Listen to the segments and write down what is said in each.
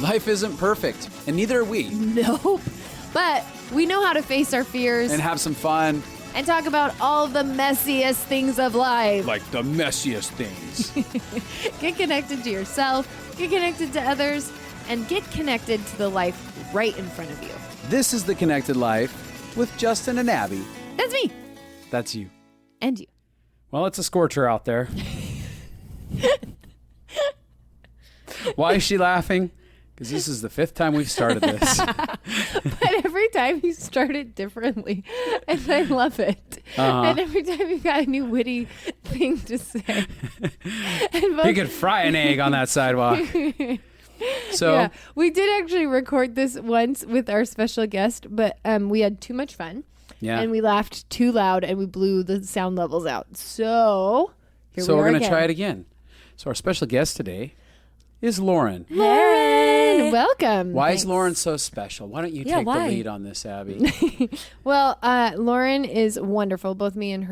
Life isn't perfect, and neither are we. Nope. But we know how to face our fears And have some fun. and talk about all the messiest things of life. Like the messiest things. Get connected to yourself, get connected to others, and get connected to the life right in front of you. This is The Connected Life with Justin and Abby. That's me. That's you. And you. Well, it's a scorcher out there. Why is she laughing? Because this is the 5th time we've started this. But every time you start it differently, and I love it. And every time you've got a new witty thing to say. You could fry an egg on that sidewalk. So yeah, we did actually record this once with our special guest, but we had too much fun. Yeah. And we laughed too loud and we blew the sound levels out. So we're going to try it again. So our special guest today is Lauren. Lauren, welcome. Why is Lauren so special? Why don't you take the lead on this, Abby? Well, Lauren is wonderful. Both me and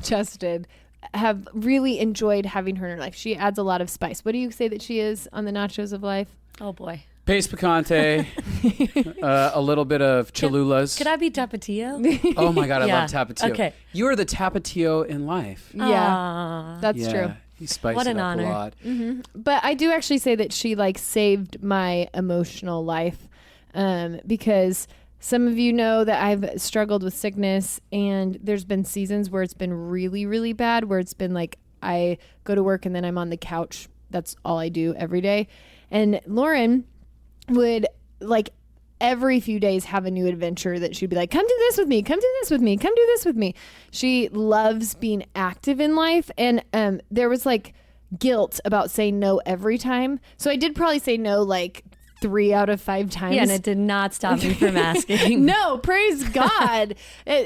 Justin have really enjoyed having her in her life. She adds a lot of spice. What do you say that she is on the nachos of life? Oh boy. Pace picante, a little bit of Cholulas. Could I be Tapatio? Oh my God, I love Tapatio. Okay. You are the Tapatio in life. Yeah, that's true. You spice What it an up honor. a lot. Mm-hmm. But I do actually say that she saved my emotional life because some of you know that I've struggled with sickness, and there's been seasons where it's been really, really bad, where it's been I go to work and then I'm on the couch. That's all I do every day. And Lauren would every few days have a new adventure that she'd be like, come do this with me, come do this with me, come do this with me. She loves being active in life. And there was guilt about saying no every time. So I did probably say no 3 out of 5 times. Yeah, and it did not stop me from asking. No, praise God.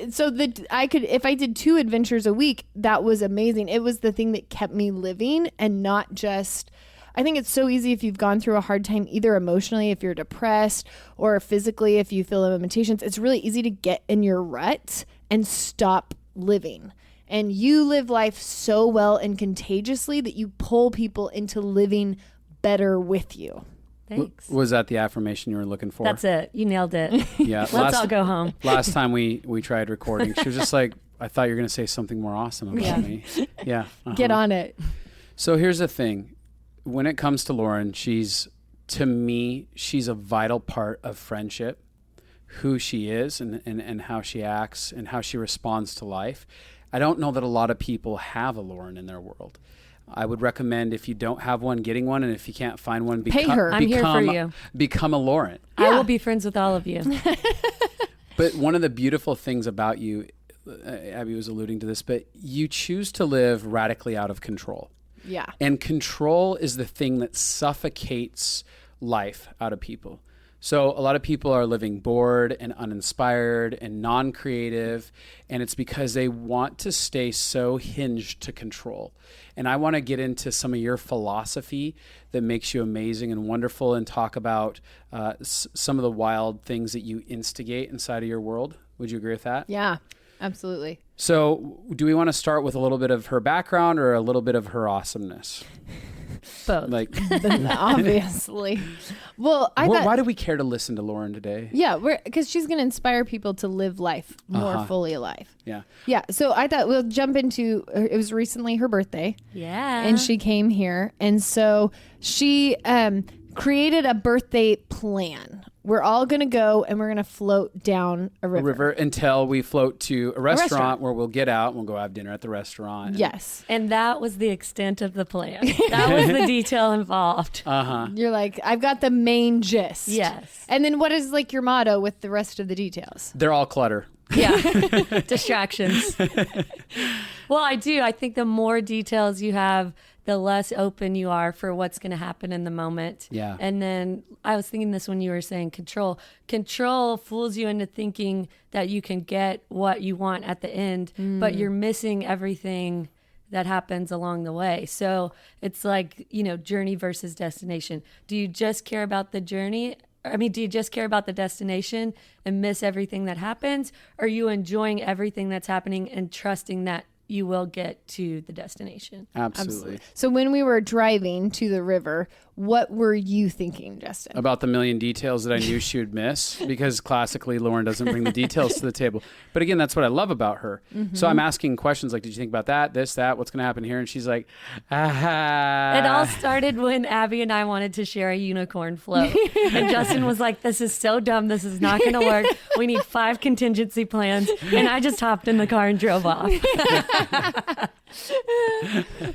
So that if I did 2 adventures a week, that was amazing. It was the thing that kept me living, and not just, I think it's so easy if you've gone through a hard time, either emotionally, if you're depressed, or physically, if you feel limitations, it's really easy to get in your rut and stop living. And you live life so well and contagiously that you pull people into living better with you. Thanks. Was that the affirmation you were looking for? That's it. You nailed it. Yeah. Let's all go home. Last time we tried recording, she was just like, I thought you were going to say something more awesome about me. Yeah. Get on it. So here's the thing. When it comes to Lauren, to me, she's a vital part of friendship, who she is and how she acts and how she responds to life. I don't know that a lot of people have a Lauren in their world. I would recommend, if you don't have one, getting one, and if you can't find one, pay her. I'm here for you. Become a Lauren. I will be friends with all of you. But one of the beautiful things about you, Abby was alluding to this, but you choose to live radically out of control. Yeah. And control is the thing that suffocates life out of people. So a lot of people are living bored and uninspired and non-creative, and it's because they want to stay so hinged to control. And I want to get into some of your philosophy that makes you amazing and wonderful, and talk about some of the wild things that you instigate inside of your world. Would you agree with that? Yeah, absolutely. So do we want to start with a little bit of her background or a little bit of her awesomeness? Both. Obviously. Well, why do we care to listen to Lauren today? Yeah, because she's going to inspire people to live life more fully alive. Yeah. Yeah. So I thought we'll jump into, it was recently her birthday. Yeah. And she came here. And so she created a birthday plan. We're all going to go and we're going to float down a river. Until we float to a restaurant where we'll get out and we'll go have dinner at the restaurant. Yes. And that was the extent of the plan. That was the detail involved. You're like, I've got the main gist. Yes. And then what is your motto with the rest of the details? They're all clutter. Yeah. Distractions. Well, I do. I think the more details you have, the less open you are for what's going to happen in the moment. Yeah. And then I was thinking this when you were saying control. Control fools you into thinking that you can get what you want at the end, but you're missing everything that happens along the way. So it's journey versus destination. Do you just care about the journey? Do you just care about the destination and miss everything that happens? Or are you enjoying everything that's happening and trusting that you will get to the destination. Absolutely. So when we were driving to the river, what were you thinking, Justin? About the million details that I knew she would miss, because classically Lauren doesn't bring the details to the table. But again, that's what I love about her. So I'm asking questions like, did you think about that, this, that, what's going to happen here? And she's like, It all started when Abby and I wanted to share a unicorn float. And Justin was like, this is so dumb. This is not going to work. We need 5 contingency plans. And I just hopped in the car and drove off.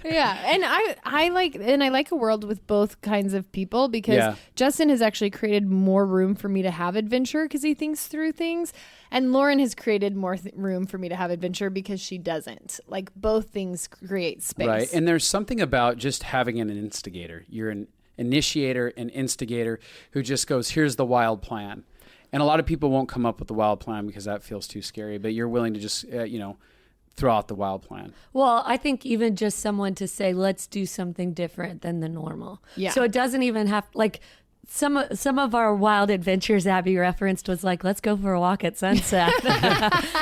Yeah, and I like a world with both kinds of people, because Justin has actually created more room for me to have adventure because he thinks through things, and Lauren has created more room for me to have adventure because she doesn't. Like, both things create space. Right. And there's something about just having an instigator. You're an initiator, an instigator who just goes, here's the wild plan. And a lot of people won't come up with the wild plan because that feels too scary, but you're willing to just, throw out the wild plan. Well, I think even just someone to say, let's do something different than the normal. Yeah. So it doesn't even have, like, some of our wild adventures Abby referenced was like, let's go for a walk at sunset.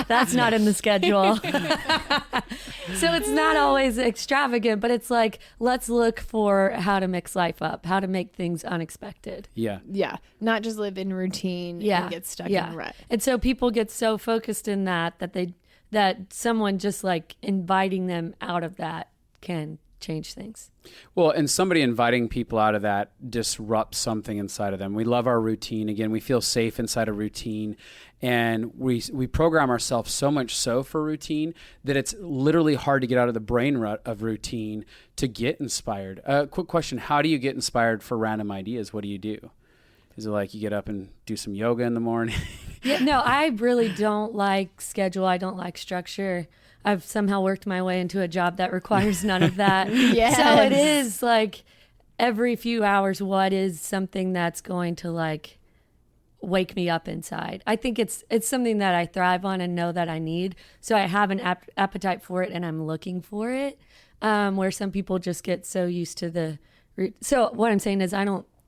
That's not in the schedule. So it's not always extravagant, but it's like, let's look for how to mix life up, how to make things unexpected. Yeah. Yeah, not just live in routine and get stuck in a rut. And so people get so focused in that someone just like inviting them out of that can change things. Well, and somebody inviting people out of that disrupts something inside of them. We love our routine. Again, we feel safe inside a routine, and we program ourselves so much so for routine that it's literally hard to get out of the brain rut of routine to get inspired. Quick question. How do you get inspired for random ideas? What do you do? Is it like you get up and do some yoga in the morning? Yeah, no, I really don't like schedule. I don't like structure. I've somehow worked my way into a job that requires none of that. Yes. So it is like every few hours, what is something that's going to like wake me up inside? I think it's something that I thrive on and know that I need. So I have an appetite for it and I'm looking for it. Where some people just get so used to so what I'm saying is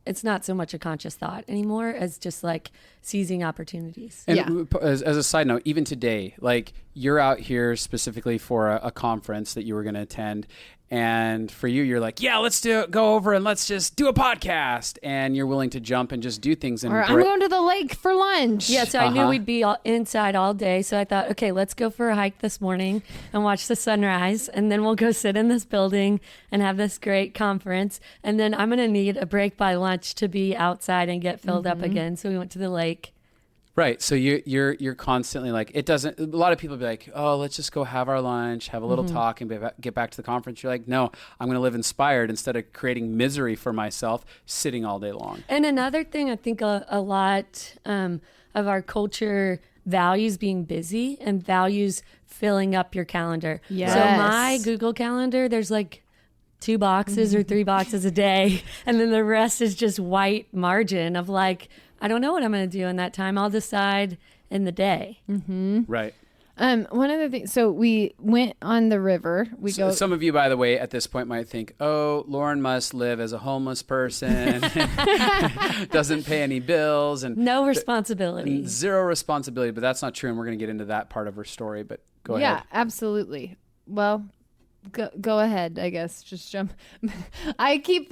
it's not so much a conscious thought anymore as just like seizing opportunities. And as a side note, even today, like you're out here specifically for a conference that you were going to attend. And for you, you're like, yeah, let's go over and let's just do a podcast. And you're willing to jump and just do things. Or I'm going to the lake for lunch. Yeah, so I knew we'd be inside all day. So I thought, okay, let's go for a hike this morning and watch the sunrise. And then we'll go sit in this building and have this great conference. And then I'm going to need a break by lunch to be outside and get filled up again. So we went to the lake. Right. So you're constantly like, it doesn't, a lot of people be like, oh, let's just go have our lunch, have a little talk and get back to the conference. You're like, no, I'm going to live inspired instead of creating misery for myself sitting all day long. And another thing, I think a lot of our culture values being busy and values filling up your calendar. Yes. So my Google Calendar, there's like 2 boxes or 3 boxes a day. And then the rest is just white margin of like, I don't know what I'm going to do in that time. I'll decide in the day. Mm-hmm. Right. One other thing. So we went on the river. Some of you, by the way, at this point might think, oh, Lauren must live as a homeless person, doesn't pay any bills. And no responsibility. Zero responsibility. But that's not true. And we're going to get into that part of her story. But go ahead. Yeah, absolutely. Well, go ahead, I guess. Just jump. I keep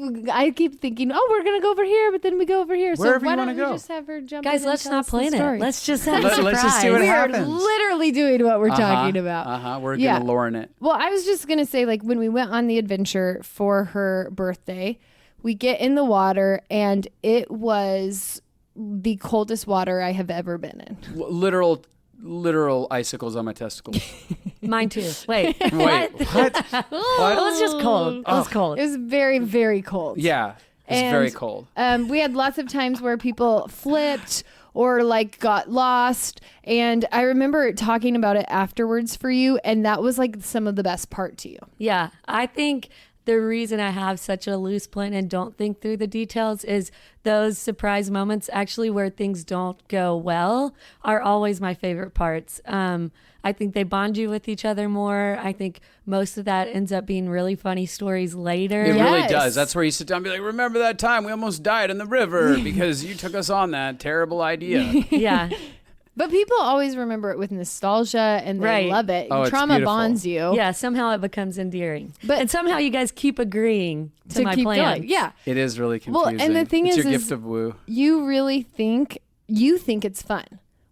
thinking, oh, we're gonna go over here, but then we go over here. Wherever so why you don't wanna we go. just have her jump? Guys, in let's and tell not us the plan story? it. Let's just have a surprise. Let's just see what we happens. are literally doing what we're talking about. We're gonna Lauren it. Well, I was just gonna say, like, when we went on the adventure for her birthday, we get in the water, and it was the coldest water I have ever been in. Literal icicles on my testicles. Mine too. Wait. What? It was just cold. It was cold. It was very, very cold. Yeah. It's very cold. We had lots of times where people flipped or like got lost. And I remember talking about it afterwards for you. And that was like some of the best part to you. Yeah. I think the reason I have such a loose plan and don't think through the details is those surprise moments actually where things don't go well are always my favorite parts. I think they bond you with each other more. I think most of that ends up being really funny stories later. It really does. That's where you sit down and be like, remember that time we almost died in the river because you took us on that terrible idea. Yeah. But people always remember it with nostalgia and they love it. Oh, it's Trauma beautiful. bonds you. Yeah, somehow it becomes endearing. But- and somehow you guys keep agreeing to my keep plan. going. Yeah. It is really confusing. Well, and the thing it's is your gift of woo. You really think it's fun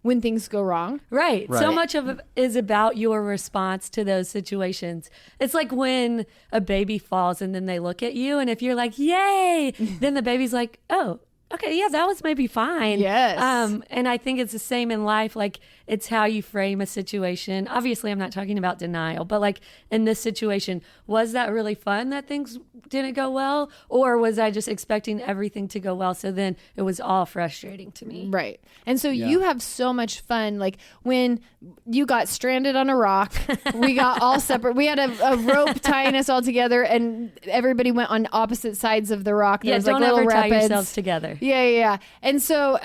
when things go wrong. Right. So Right. much of it is about your response to those situations. It's like when a baby falls and then they look at you, and if you're like, yay, then the baby's like, oh, okay, yeah, that was maybe fine. Yes. And I think it's the same in life. Like, it's how you frame a situation. Obviously, I'm not talking about denial, but like in this situation, was that really fun that things didn't go well? Or was I just expecting everything to go well? So then it was all frustrating to me. Right. And so you have so much fun. Like when you got stranded on a rock, we got all separate. We had a rope tying us all together and everybody went on opposite sides of the rock. There Yeah, was don't like little ever tie rapids. yourselves together. Yeah. And so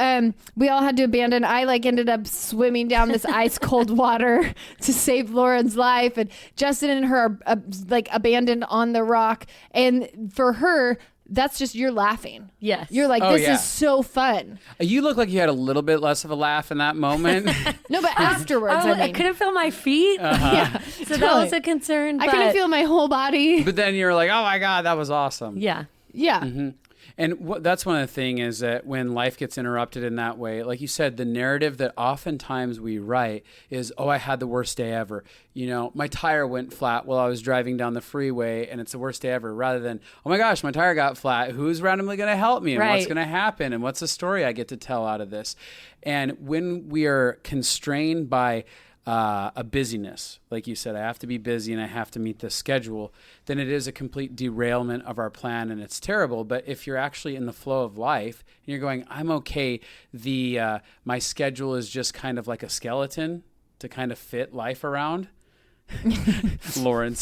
we all had to abandon. I like ended up swimming down this ice cold water to save Lauren's life. And Justin and her are like abandoned on the rock. And for her, that's just you're laughing. Yes. You're like, Oh, this yeah. is so fun. You look like you had a little bit less of a laugh in that moment. No, but afterwards, Oh, I mean. I couldn't feel my feet. Yeah. So that was a concern. I but couldn't feel my whole body. But then you're like, oh my God, that was awesome. Yeah. Yeah. And that's one of the things is that when life gets interrupted in that way, like you said, the narrative that oftentimes we write is, oh, I had the worst day ever. You know, my tire went flat while I was driving down the freeway and it's the worst day ever, rather than, oh my gosh, my tire got flat. Who's randomly going to help me? And what's Right. going to happen? And what's the story I get to tell out of this? And when we are constrained by a busyness, like you said, I have to be busy and I have to meet this schedule, then it is a complete derailment of our plan and it's terrible. But if you're actually in the flow of life and you're going, I'm okay, my schedule is just kind of like a skeleton to kind of fit life around. Lauren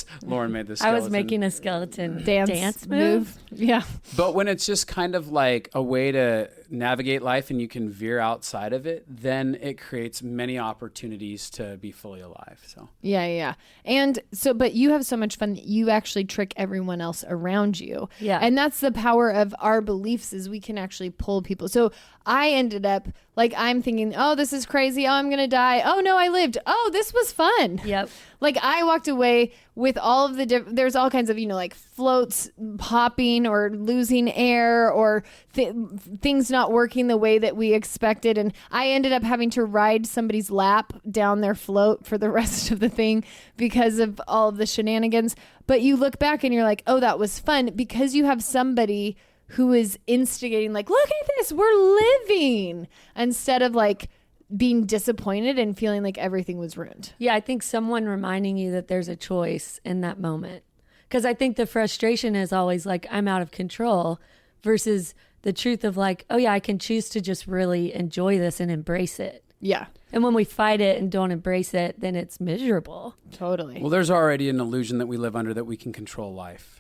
made this. I was making a skeleton Dance move. Yeah. But when it's just kind of like a way to navigate life and you can veer outside of it, then it creates many opportunities to be fully alive. So Yeah. And so, but you have so much fun that you actually trick everyone else around you. Yeah. And that's the power of our beliefs is we can actually pull people. So I ended up like, I'm thinking, oh, this is crazy. Oh, I'm going to die. Oh no, I lived. Oh, this was fun. Yep. Like I walked away with all of the there's all kinds of, like floats popping or losing air or things not working the way that we expected. And I ended up having to ride somebody's lap down their float for the rest of the thing because of all of the shenanigans. But you look back and you're like, oh, that was fun because you have somebody who is instigating like, look at this, we're living, instead of like being disappointed and feeling like everything was ruined. Yeah, I think someone reminding you that there's a choice in that moment. Because I think the frustration is always like, I'm out of control versus the truth of like, oh yeah, I can choose to just really enjoy this and embrace it. Yeah, And when we fight it and don't embrace it, then it's miserable. totally. well, there's already an illusion that we live under that we can control life.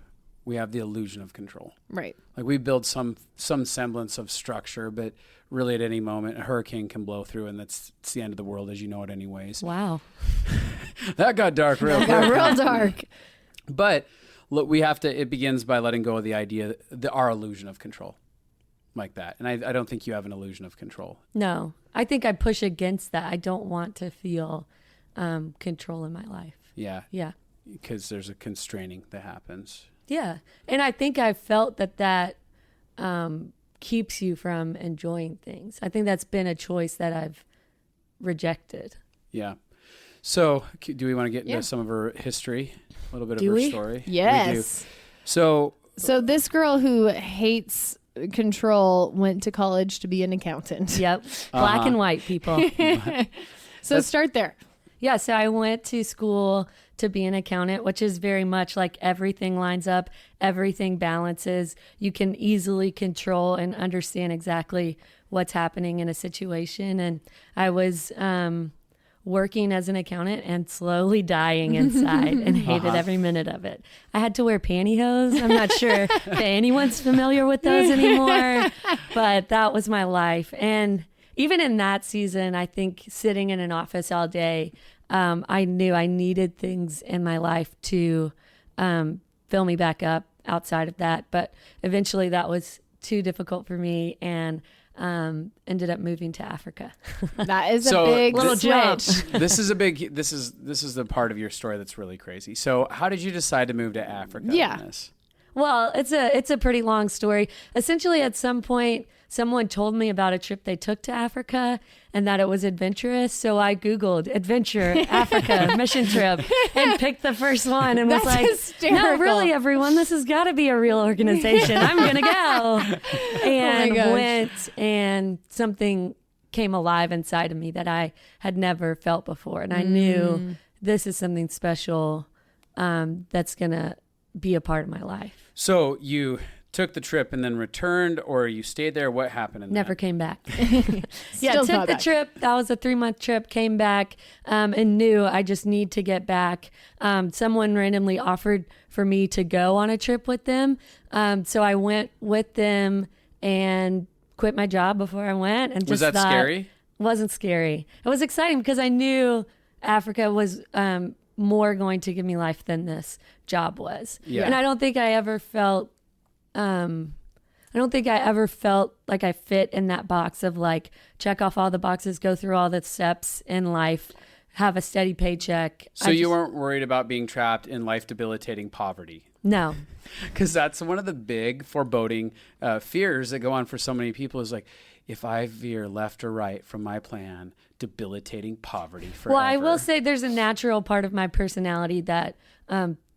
We have the illusion of control. Right. Like we build some semblance of structure, but really at any moment a hurricane can blow through and it's the end of the world as you know it anyways. Wow. That got dark real quick. Real dark. But look, it begins by letting go of the idea, our illusion of control like that. And I don't think you have an illusion of control. No, I think I push against that. I don't want to feel control in my life. Yeah. Yeah. Because there's a constraining that happens. Yeah. And I think I felt that keeps you from enjoying things. I think that's been a choice that I've rejected. Yeah. So do we want to get into Yeah. some of her history? A little bit Do of her we? story? Yes. We do. So So this girl who hates control went to college to be an accountant. Yep. Black and white people. So start there. Yeah, so I went to school to be an accountant, which is very much like everything lines up, everything balances. You can easily control and understand exactly what's happening in a situation. And I was working as an accountant and slowly dying inside and hated every minute of it. I had to wear pantyhose. I'm not sure if anyone's familiar with those anymore, but that was my life. And even in that season, I think sitting in an office all day, I knew I needed things in my life to fill me back up outside of that. But eventually that was too difficult for me. And ended up moving to Africa. That is So, a big little jump. switch. This is the part of your story that's really crazy. So how did you decide to move to Africa? Yeah. Ines? Well, it's a pretty long story. Essentially, at some point, someone told me about a trip they took to Africa and that it was adventurous. So I Googled adventure Africa mission trip and picked the first one and was That's like, hysterical. no, really, everyone, this has got to be a real organization. I'm going to go. And gosh. went, and something came alive inside of me that I had never felt before. And I knew this is something special that's going to be a part of my life. So you took the trip and then returned, or you stayed there? What happened in Never that? came back. Still Took not the back. trip. That was a 3-month trip. Came back and knew I just need to get back. Someone randomly offered for me to go on a trip with them. So I went with them and quit my job before I went. And Was just that thought- scary? Wasn't scary. It was exciting because I knew Africa was more going to give me life than this job was. Yeah. And I don't think I ever felt like I fit in that box of like check off all the boxes, go through all the steps in life, have a steady paycheck. So you weren't worried about being trapped in life debilitating poverty? No. Because that's one of the big foreboding fears that go on for so many people is like, if I veer left or right from my plan, debilitating poverty forever. Well, I will say there's a natural part of my personality that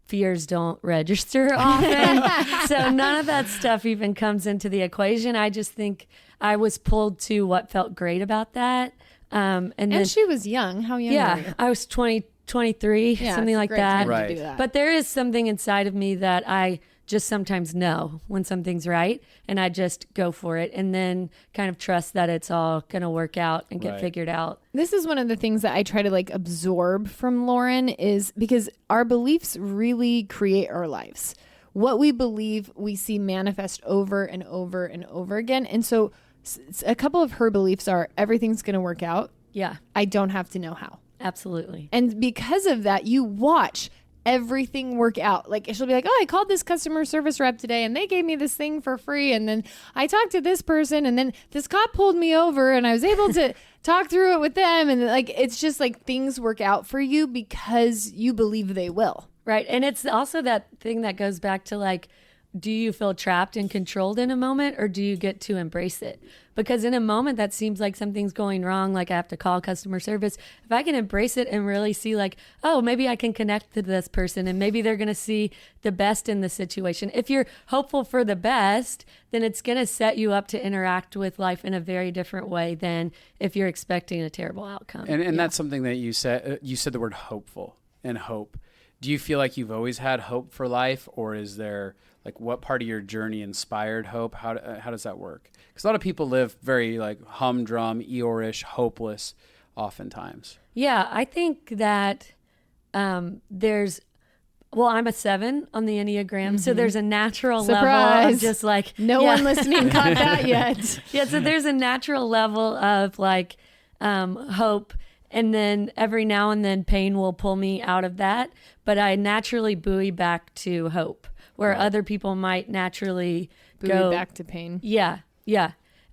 fears don't register often. So none of that stuff even comes into the equation. I just think I was pulled to what felt great about that. And then, she was young. How young were you? yeah, I was 23, Yeah, something it's a like great that. time to Right. do that. But there is something inside of me that I just sometimes know when something's right, and I just go for it and then kind of trust that it's all going to work out and get Right. figured out. This is one of the things that I try to like absorb from Lauren, is because our beliefs really create our lives. What we believe, we see manifest over and over and over again. And so a couple of her beliefs are everything's going to work out. Yeah, I don't have to know how. absolutely. And because of that, you watch everything work out. Like she'll be like, oh, I called this customer service rep today and they gave me this thing for free. And then I talked to this person and then this cop pulled me over and I was able to talk through it with them. And like, it's just like things work out for you because you believe they will. Right. And it's also that thing that goes back to like, do you feel trapped and controlled in a moment, or do you get to embrace it? Because in a moment that seems like something's going wrong, like I have to call customer service, if I can embrace it and really see like, oh, maybe I can connect to this person and maybe they're going to see the best in the situation. If you're hopeful for the best, then it's going to set you up to interact with life in a very different way than if you're expecting a terrible outcome. And that's something that you said. You said the word hopeful and hope. Do you feel like you've always had hope for life, or is there like what part of your journey inspired hope? How does that work? Because a lot of people live very like humdrum, Eeyore-ish, hopeless, oftentimes. Yeah, I think that there's, well, I'm a 7 on the Enneagram, so there's a natural level Surprise. of just like No yeah. one listening caught that yet. Yeah, so there's a natural level of like hope, and then every now and then pain will pull me out of that, but I naturally buoy back to hope, where other people might naturally go back to pain. Yeah.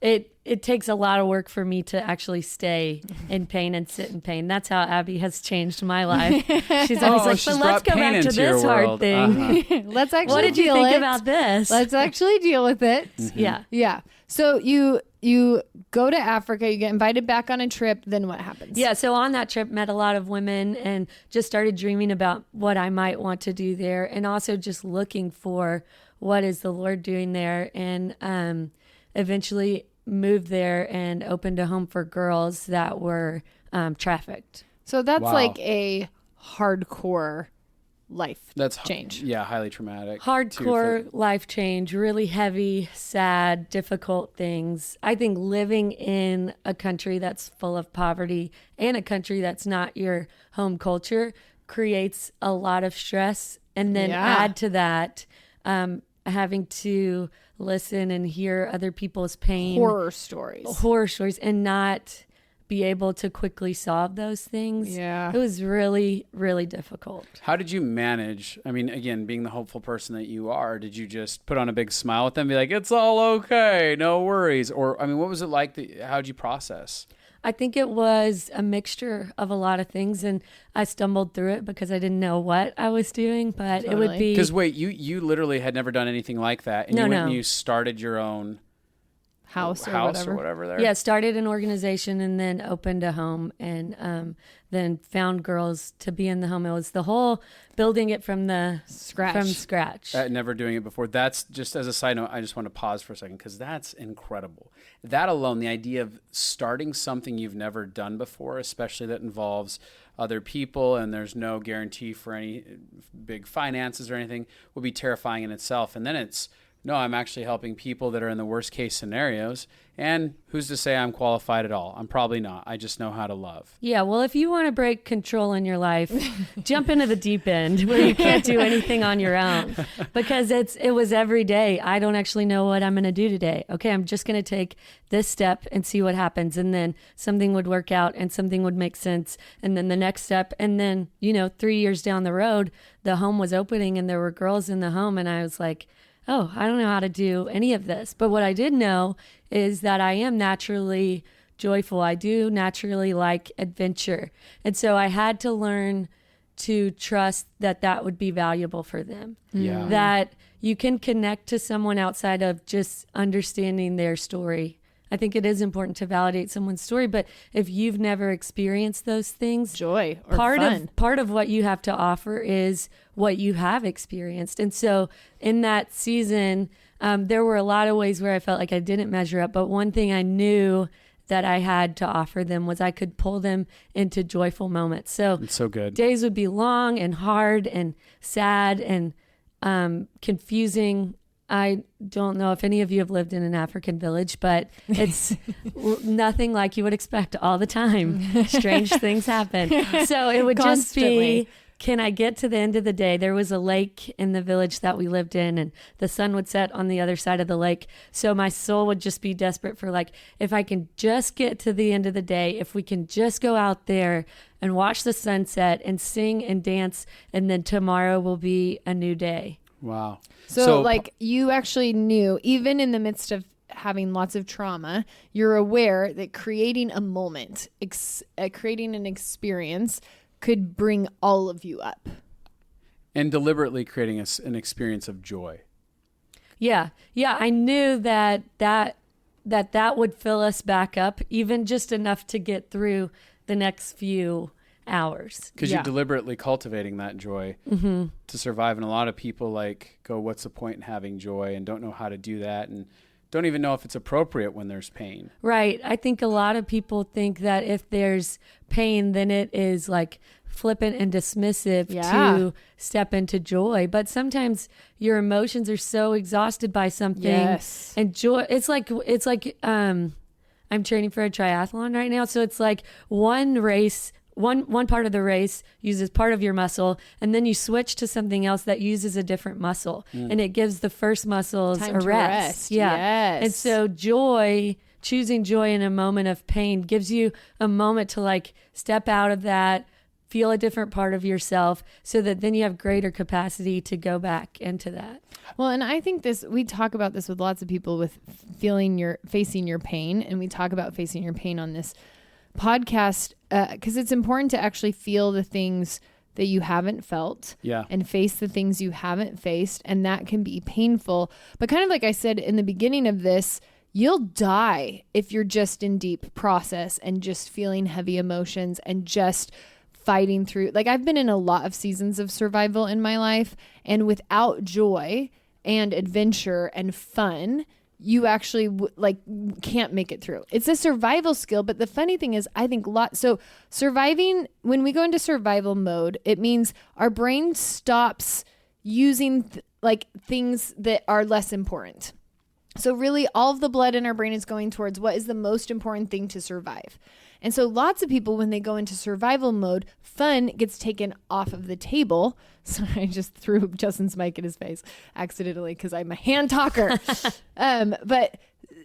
It takes a lot of work for me to actually stay in pain and sit in pain. That's how Abby has changed my life. She's always like, she's but let's brought go pain back to into your this hard world." thing. Let's actually What did you deal think it. about this? Let's actually deal with it. Yeah. Yeah. So you go to Africa, you get invited back on a trip, then what happens? Yeah, so on that trip, met a lot of women and just started dreaming about what I might want to do there, and also just looking for what is the Lord doing there, and eventually moved there and opened a home for girls that were trafficked. So that's Wow. like a hardcore life That's change. Yeah, highly traumatic. Hardcore life change, really heavy, sad, difficult things. I think living in a country that's full of poverty and a country that's not your home culture creates a lot of stress. And then Yeah. add to that, having to listen and hear other people's pain, Horror stories. horror stories, and not be able to quickly solve those things. Yeah. It was really, really difficult. How did you manage? I mean, again, being the hopeful person that you are, did you just put on a big smile with them, be like, it's all okay, no worries? Or, I mean, what was it like? How'd you process? I think it was a mixture of a lot of things, and I stumbled through it because I didn't know what I was doing, but it would be... Because wait, you literally had never done anything like that, and you went and you started your own... house or whatever. whatever there. Yeah, started an organization and then opened a home, and then found girls to be in the home. It was the whole building it from scratch. Never doing it before. That's just as a side note, I just want to pause for a second because that's incredible. That alone, the idea of starting something you've never done before, especially that involves other people and there's no guarantee for any big finances or anything, will be terrifying in itself. And then it's, no, I'm actually helping people that are in the worst case scenarios. And who's to say I'm qualified at all? I'm probably not. I just know how to love. Yeah, well, if you want to break control in your life, jump into the deep end where you can't do anything on your own, because it was every day. I don't actually know what I'm going to do today. Okay, I'm just going to take this step and see what happens. And then something would work out and something would make sense. And then the next step. And then, 3 years down the road, the home was opening and there were girls in the home. And I was like, oh, I don't know how to do any of this. But what I did know is that I am naturally joyful. I do naturally like adventure. And so I had to learn to trust that would be valuable for them. Yeah. That you can connect to someone outside of just understanding their story. I think it is important to validate someone's story, but if you've never experienced those things, joy or fun. Part of what you have to offer is what you have experienced. And so in that season, there were a lot of ways where I felt like I didn't measure up, but one thing I knew that I had to offer them was I could pull them into joyful moments. So it's so good. Days would be long and hard and sad and confusing. I don't know if any of you have lived in an African village, but it's nothing like you would expect all the time. Strange things happen. So it would just be, can I get to the end of the day? There was a lake in the village that we lived in, and the sun would set on the other side of the lake. So my soul would just be desperate for, like, if I can just get to the end of the day, if we can just go out there and watch the sunset and sing and dance, and then tomorrow will be a new day. Wow. So like you actually knew, even in the midst of having lots of trauma, you're aware that creating a moment, creating an experience could bring all of you up. And deliberately creating an experience of joy. Yeah. Yeah. I knew that would fill us back up, even just enough to get through the next few hours. Because you're deliberately cultivating that joy to survive. And a lot of people go, what's the point in having joy, and don't know how to do that, and don't even know if it's appropriate when there's pain. Right. I think a lot of people think that if there's pain, then it is like flippant and dismissive to step into joy. But sometimes your emotions are so exhausted by something. Yes. And joy, it's like I'm training for a triathlon right now. So it's like one race, one part of the race uses part of your muscle, and then you switch to something else that uses a different muscle, and it gives the first muscles time a to rest. Yeah. Yes. And so choosing joy in a moment of pain gives you a moment to step out of that, feel a different part of yourself, so that then you have greater capacity to go back into that. Well, and I think we talk about this with lots of people, with facing your pain, and we talk about facing your pain on this podcast because it's important to actually feel the things that you haven't felt and face the things you haven't faced, and that can be painful. But kind of like I said in the beginning of this, you'll die if you're just in deep process and just feeling heavy emotions and just fighting through. I've been in a lot of seasons of survival in my life, and without joy and adventure and fun, you actually can't make it through. It's a survival skill. But the funny thing is, I think surviving, when we go into survival mode, it means our brain stops using things that are less important. So really all of the blood in our brain is going towards what is the most important thing to survive. And so lots of people, when they go into survival mode, fun gets taken off of the table. So I just threw Justin's mic in his face accidentally because I'm a hand talker. But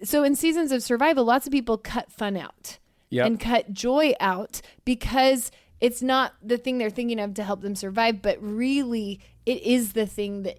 so in seasons of survival, lots of people cut fun out. Yep. and cut joy out because it's not the thing they're thinking of to help them survive, but really it is the thing that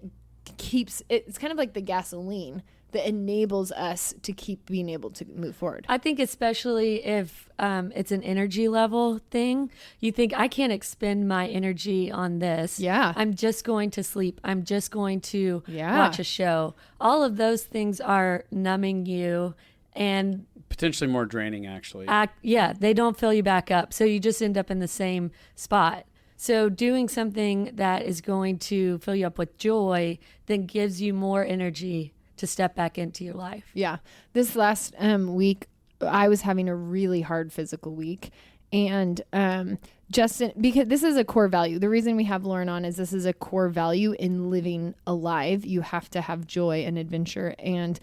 keeps it's kind of like the gasoline that enables us to keep being able to move forward. I think especially if it's an energy level thing, you think I can't expend my energy on this. Yeah. I'm just going to sleep. I'm just going to Yeah. watch a show. All of those things are numbing you and Potentially more draining, actually. they don't fill you back up. So you just end up in the same spot. So doing something that is going to fill you up with joy then gives you more energy to step back into your life. Yeah. This last week, I was having a really hard physical week. And Justin, because this is a core value. The reason we have Lauren on is this is a core value in living alive. You have to have joy and adventure. And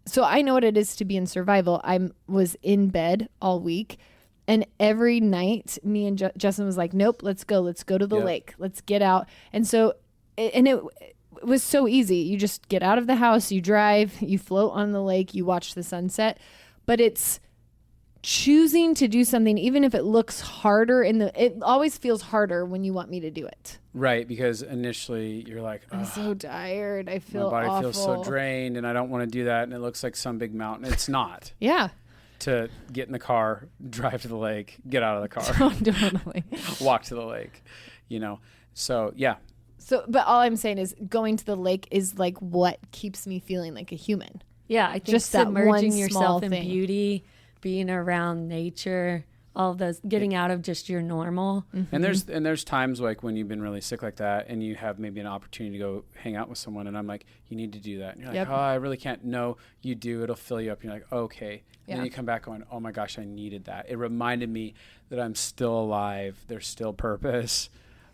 so I know what it is to be in survival. I was in bed all week. And every night, me and Justin was like, nope, let's go to the lake. Let's get out. And so, it was so easy. You just get out of the house, you drive, you float on the lake, you watch the sunset. But it's choosing to do something, even if it looks harder it always feels harder when you want me to do it. Right, because initially you're like, I'm so tired. I feel my body awful. feels so drained and I don't want to do that. And it looks like some big mountain. It's not. Yeah. To get in the car, drive to the lake, get out of the car, Totally. walk to the lake, So, yeah. So, but all I'm saying is going to the lake is like what keeps me feeling like a human. Yeah, I think Just that submerging one small yourself in thing. beauty, being around nature, all of those, getting out of just your normal. Mm-hmm. And there's times like when you've been really sick like that and you have maybe an opportunity to go hang out with someone and I'm like, you need to do that. And you're like, Yep. oh, I really can't. No, you do. It'll fill you up. And you're like, okay. Yeah. And then you come back going, oh my gosh, I needed that. It reminded me that I'm still alive. There's still purpose.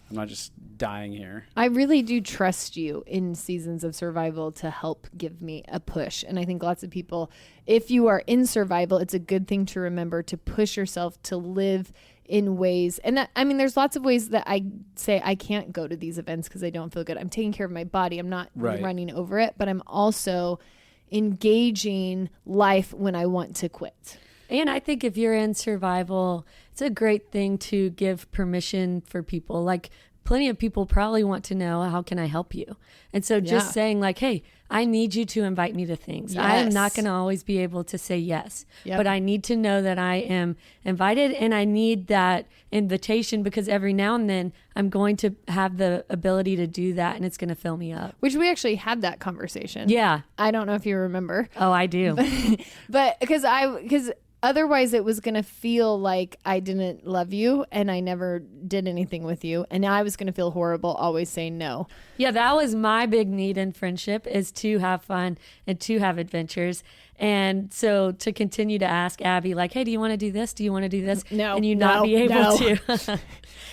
I'm not just dying here. I really do trust you in seasons of survival to help give me a push. And I think lots of people, if you are in survival, it's a good thing to remember to push yourself to live in ways. And that, I mean, there's lots of ways that I say I can't go to these events because I don't feel good. I'm taking care of my body. I'm not running over it, but I'm also engaging life when I want to quit. And I think if you're in survival, it's a great thing to give permission for people. Like plenty of people probably want to know, how can I help you? And so just saying like, hey, I need you to invite me to things. Yes. I am not going to always be able to say yes, Yep. but I need to know that I am invited and I need that invitation because every now and then I'm going to have the ability to do that and it's going to fill me up. Which we actually had that conversation. Yeah. I don't know if you remember. Oh, I do. But because otherwise it was going to feel like I didn't love you and I never did anything with you. And I was going to feel horrible always saying no. Yeah, that was my big need in friendship, is to have fun and to have adventures. And so to continue to ask Abby, like, hey, do you want to do this? Do you want to do this? No, and you not be able no. to.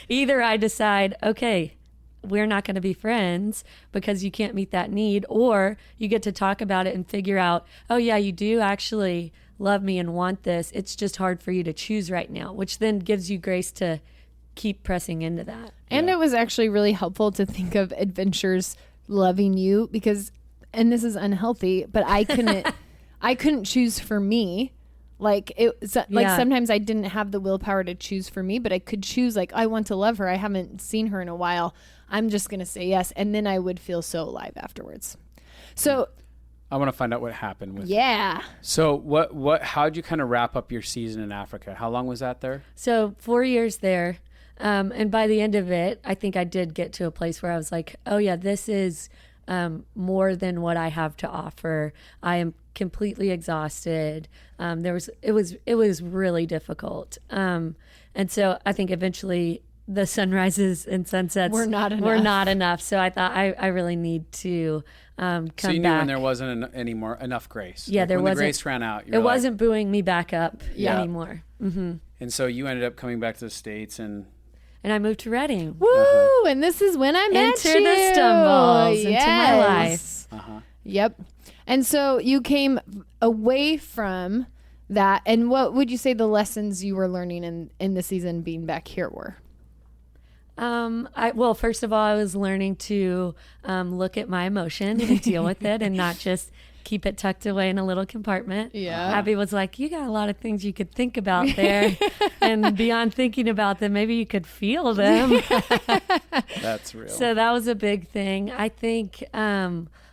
Either I decide, okay, we're not going to be friends because you can't meet that need, or you get to talk about it and figure out, oh yeah, you do actually love me and want this. It's just hard for you to choose right now, which then gives you grace to keep pressing into that. And it was actually really helpful to think of adventures loving you because, and this is unhealthy, but I couldn't choose for me. Like sometimes I didn't have the willpower to choose for me, but I could choose like, I want to love her. I haven't seen her in a while. I'm just going to say yes. And then I would feel so alive afterwards. So I want to find out what happened with. Yeah. So how'd you kind of wrap up your season in Africa? How long was that there? So 4 years there. And by the end of it, I think I did get to a place where I was like, oh yeah, this is more than what I have to offer. I am completely exhausted. It was really difficult. And so I think eventually the sunrises and sunsets were not enough. So I thought I really need to come back. So you knew when there wasn't enough grace. Yeah, like there when wasn't. The grace ran out. It wasn't buoying me back up anymore. Mm-hmm. And so you ended up coming back to the States and I moved to Reading. Woo! And this is when I met Enter you. the stumbles into my life. Yep. And so you came away from that. And what would you say the lessons you were learning in the season being back here were? Well, first of all, I was learning to look at my emotion and deal with it and not just keep it tucked away in a little compartment. Yeah. Abby was like, you got a lot of things you could think about there. And beyond thinking about them, maybe you could feel them. That's real. So that was a big thing. I think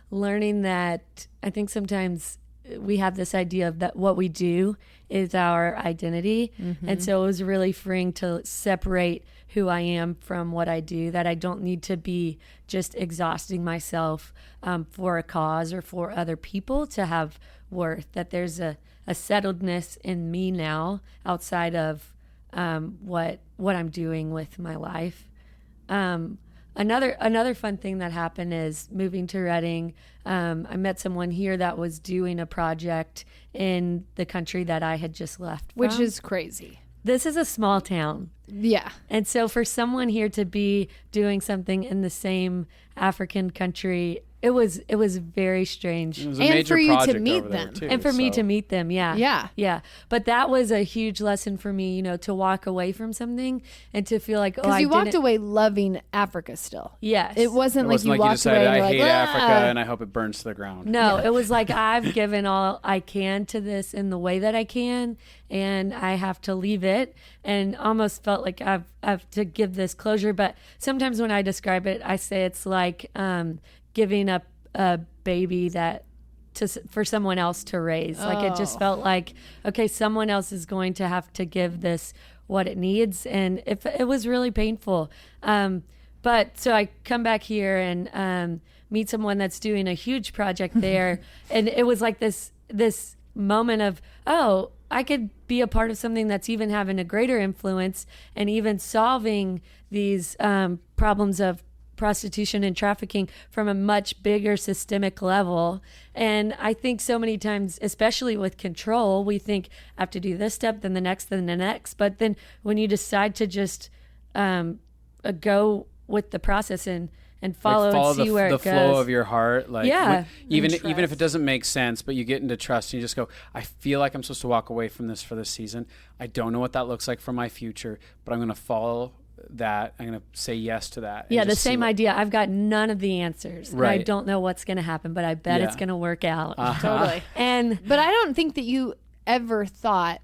learning that, I think sometimes we have this idea of that what we do is our identity. And so it was really freeing to separate who I am from what I do, that I don't need to be just exhausting myself for a cause or for other people to have worth, that there's a settledness in me now outside of what I'm doing with my life. Another fun thing that happened is moving to Reading. I met someone here that was doing a project in the country that I had just left from. Which is crazy. This is a small town. Yeah. And so for someone here to be doing something in the same African country, it was very strange. It was a And major for you to project meet over there, them. too, And for me to meet them, yeah. Yeah. Yeah. But that was a huge lesson for me, you know, to walk away from something and to feel like, Because you walked away loving Africa still. Yes. It wasn't It like wasn't you like you walked decided, away and I you're like, hate Africa "Ah." and I hope it burns to the ground. No, it was like I've given all I can to this in the way that I can, and I have to leave it, and almost felt like I've to give this closure. But sometimes when I describe it, I say it's like giving up a baby for someone else to raise. Like it just felt like, okay, someone else is going to have to give this what it needs, and it was really painful. But so I come back here and meet someone that's doing a huge project there, and it was like this moment of, oh, I could be a part of something that's even having a greater influence and even solving these problems of prostitution and trafficking from a much bigger systemic level. And I think so many times, especially with control, we think I have to do this step, then the next, then the next. But then when you decide to just go with the process and follow and see where it goes. The flow of your heart. Like, yeah. Even if it doesn't make sense, but you get into trust and you just go, I feel like I'm supposed to walk away from this for this season. I don't know what that looks like for my future, but I'm going to follow that. I'm going to say yes to that. Yeah, the same idea. I've got none of the answers. Right. I don't know what's going to happen, but I bet it's going to work out. Totally. But I don't think that you ever thought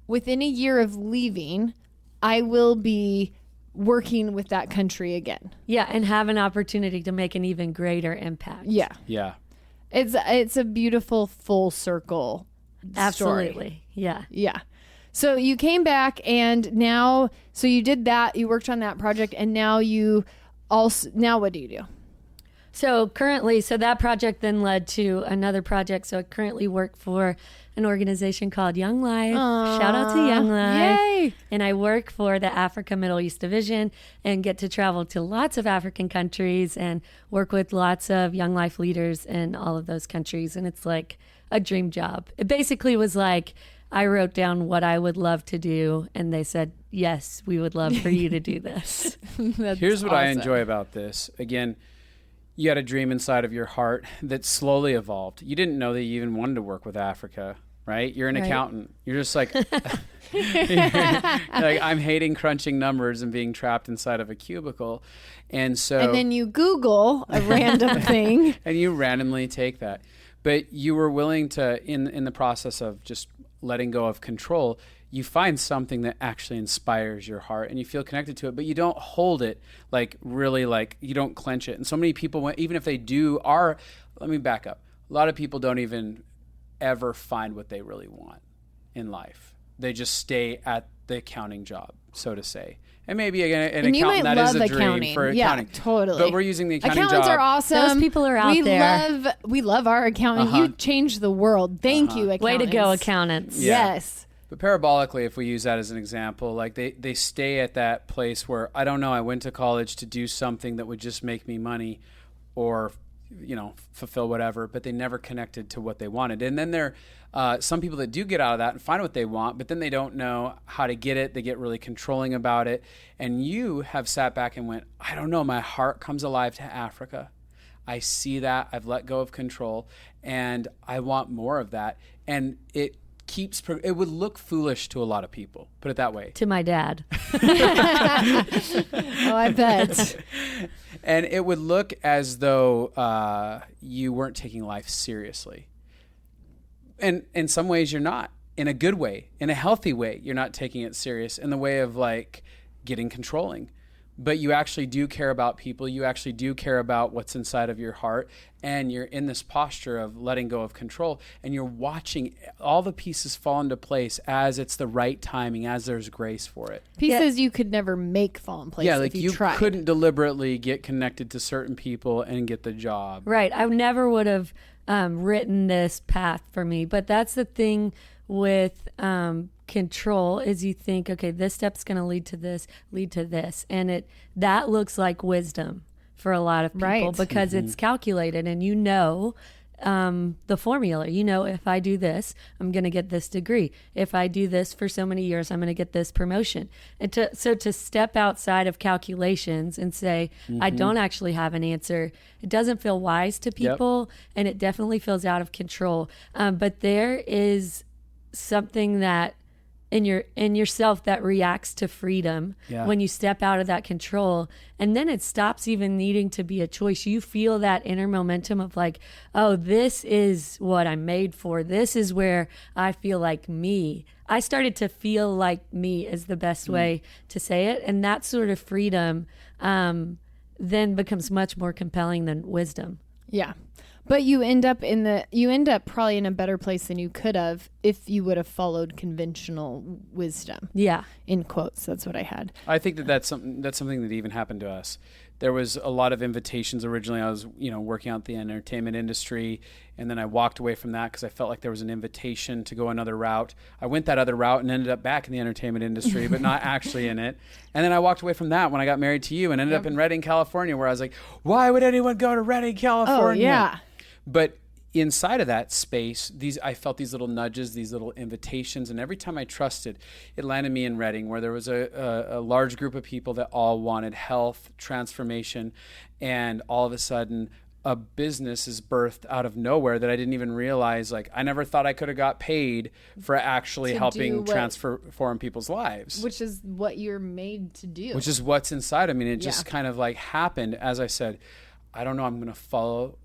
within a year of leaving, I will be working with that country again. Yeah, and have an opportunity to make an even greater impact. Yeah. Yeah. It's a beautiful full circle Absolutely. story. Yeah. Yeah. So you came back and now, so you did that, you worked on that project, and now now what do you do? So currently, that project then led to another project. So I currently work for an organization called Young Life. Aww. Shout out to Young Life. Yay. And I work for the Africa Middle East Division and get to travel to lots of African countries and work with lots of Young Life leaders in all of those countries. And it's like a dream job. It basically was like, I wrote down what I would love to do, and they said, yes, we would love for you to do this. Here's what I enjoy about this. Again, you had a dream inside of your heart that slowly evolved. You didn't know that you even wanted to work with Africa, right? You're an accountant. You're just like, I'm hating crunching numbers and being trapped inside of a cubicle. And then you Google a random thing. And you randomly take that. But you were willing to, in the process of just letting go of control, you find something that actually inspires your heart and you feel connected to it, but you don't hold it you don't clench it. And so many people, even if they let me back up. A lot of people don't even ever find what they really want in life. They just stay at the accounting job, so to say. And maybe again, an accountant, that is a dream for accounting. Yeah, totally. But we're using the accounting Accountants job. are awesome. Those people are out there. We love our accountant. You changed the world. Thank you, accountants. Way to go, accountants. Yeah. Yes. But parabolically, if we use that as an example, like they stay at that place where, I don't know, I went to college to do something that would just make me money or, fulfill whatever, but they never connected to what they wanted. And then there are some people that do get out of that and find what they want, but then they don't know how to get it. They get really controlling about it. And you have sat back and went, I don't know, my heart comes alive to Africa. I see that. I've let go of control and I want more of that. And it would look foolish to a lot of people, put it that way. To my dad. Oh, I bet. And it would look as though you weren't taking life seriously. And in some ways you're not, in a good way, in a healthy way. You're not taking it serious in the way of like getting controlling, but you actually do care about people. You actually do care about what's inside of your heart. And you're in this posture of letting go of control, and you're watching all the pieces fall into place as it's the right timing, as there's grace for it. Pieces you could never make fall in place. Yeah, like if you tried. couldn't deliberately get connected to certain people and get the job. Right. I never would have written this path for me, but that's the thing with control is you think, okay, this step's going to lead to this, and that looks like wisdom for a lot of people, right, because it's calculated, and the formula. If I do this, I'm going to get this degree. If I do this for so many years, I'm going to get this promotion. And to step outside of calculations and say, I don't actually have an answer, it doesn't feel wise to people, and it definitely feels out of control. But there is something that in yourself that reacts to freedom when you step out of that control, and then it stops even needing to be a choice. You feel that inner momentum of like, oh, this is what I'm made for. This is where I feel like me. I started to feel like me is the best way to say it, and that sort of freedom then becomes much more compelling than wisdom. Yeah. But you end up probably in a better place than you could have if you would have followed conventional wisdom. Yeah. In quotes. That's what I had. I think that's something that even happened to us. There was a lot of invitations originally. I was, working out the entertainment industry, and then I walked away from that because I felt like there was an invitation to go another route. I went that other route and ended up back in the entertainment industry, but not actually in it. And then I walked away from that when I got married to you and ended up in Redding, California, where I was like, why would anyone go to Redding, California? Oh, yeah. But inside of that space, I felt these little nudges, these little invitations, and every time I trusted, it landed me in Redding, where there was a large group of people that all wanted health, transformation, and all of a sudden, a business is birthed out of nowhere that I didn't even realize. Like, I never thought I could have got paid for actually helping transform people's lives. Which is what you're made to do. Which is what's inside. I mean, it just kind of like happened. As I said, I don't know, I'm going to follow